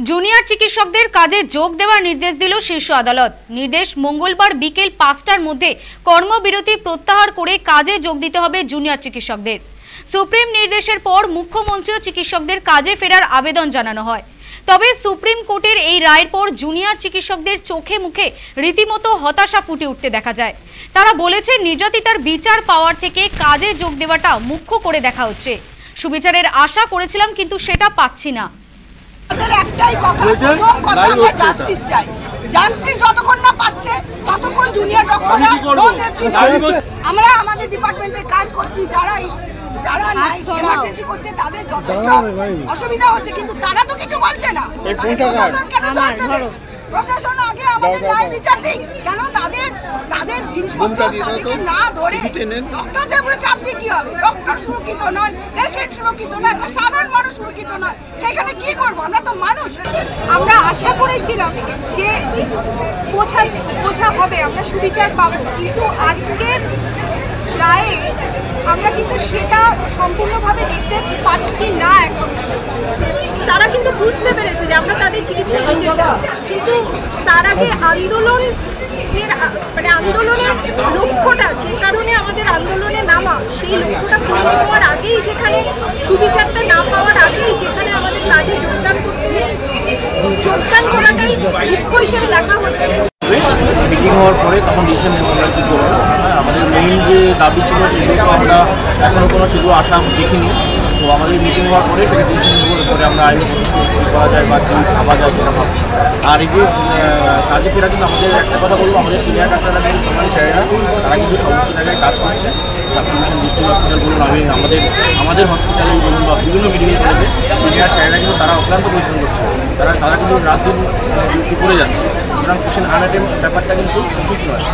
Junior চিকিৎসকদের কাজে যোগ দেওয়ার নির্দেশ দিল শীর্ষ আদালত। নির্দেশ, মঙ্গলবার বিকেল ৫টার মধ্যে কর্মবিরতি প্রত্যাহার করে কাজে যোগ দিতে হবে জুনিয়র চিকিৎসকদের। সুপ্রিম নির্দেশের পর মুখ্যমন্ত্রীও চিকিৎসকদের কাজে ফেরার আবেদন জানানো হয়। তবে সুপ্রিম কোর্টের এই রায়ের পর জুনিয়র চিকিৎসকদের চোখে মুখে রীতিমতো হতাশা ফুটে উঠতে দেখা যায়। তারা বলেছে, নির্যাতিতার বিচার পাওয়ার থেকে কাজে যোগ দেওয়াটা মুখ্য করে দেখা হচ্ছে। সুবিচারের আশা করেছিলাম, কিন্তু সেটা পাচ্ছি না। একটাই কথা, প্রথম কথা আমরা জাস্টিস চাই। জাস্টিস যতক্ষণ না পাচ্ছে ততক্ষণ জুনিয়র ডক্টররা নো সেফটি। আমরা আমাদের ডিপার্টমেন্টের কাজ করছি, যারা ইমার্জেন্সি করছে তাদের যথেষ্ট অসুবিধা হচ্ছে, কিন্তু তারা তো কিছু বলছে না। প্রশাসন কেন জোর দেবে? প্রশাসন আগে আমাদের ন্যায় বিচার দিক। কেন তাদের জিনিসপত্র তাদেরকে না ধরে ডক্টরদের উপরে চাপ দিয়ে কি হবে? ডক্টর সুরক্ষিত নয়, পেশেন্ট সুরক্ষিত নয়, সাধারণ মানুষ সুরক্ষিত নয়, সেখানে কি করবো? আমরা তো মানুষ। আমরা আশা করেছিলাম যে বোঝা হবে, আমরা সুবিচার পাবো, কিন্তু আজকের রায়ে আমরা কিন্তু সেটা সম্পূর্ণভাবে দেখতে পাচ্ছি না। এখন তারা কিন্তু বুঝতে পেরেছে যে আমরা তাদের চিকিৎসা দিতে চাই, কিন্তু তার আগে আন্দোলনের লক্ষ্যটা, যে কারণে আমাদের আন্দোলনে নামা, সেই লক্ষ্যটা পূরণ হওয়ার আগেই, যেখানে সুবিচারটা না পাওয়ার আগেই, যেখানে আমাদের কাজে যোগদান করাটাই মুখ্য হিসেবে দেখা হচ্ছে। মিটিং হওয়ার পরে তখন ডিসিশন নেব আমরা কী করবো। আমাদের মেইন যে দাবি ছিল সেগুলো আমরা এখনও কোনো সেগুলো আশা দেখিনি। তো আমাদের মিটিং হওয়ার পরে সেটা ডিসিশন নেওয়ার পরে আমরা আইনে করা যায় বা কী ভাবা যায় সেটা ভাবছি। আর এই যে কাজে ফেরা, কিন্তু আমাদের একটা কথা বলবো, আমাদের সিনিয়র ডাক্তাররা কিন্তু সরকারি স্যারেরা তারা কিন্তু সমস্ত জায়গায় কাজ করছে। সাবডিভিশন ডিস্ট্রিক্ট হসপিটাল বলুন, আমাদের হসপিটালে বলুন বা বিভিন্ন মেডিকেল কলেজে সিনিয়র স্যারেরা কিন্তু তারা অক্লান্ত পরিশ্রম করছে। তারা কিন্তু রাত দিন ডিউটি করে যাচ্ছে। সুতরাং পেশেন্ট আনঅ্যাটেন্ড ব্যাপারটা কিন্তু ঠিক নয়।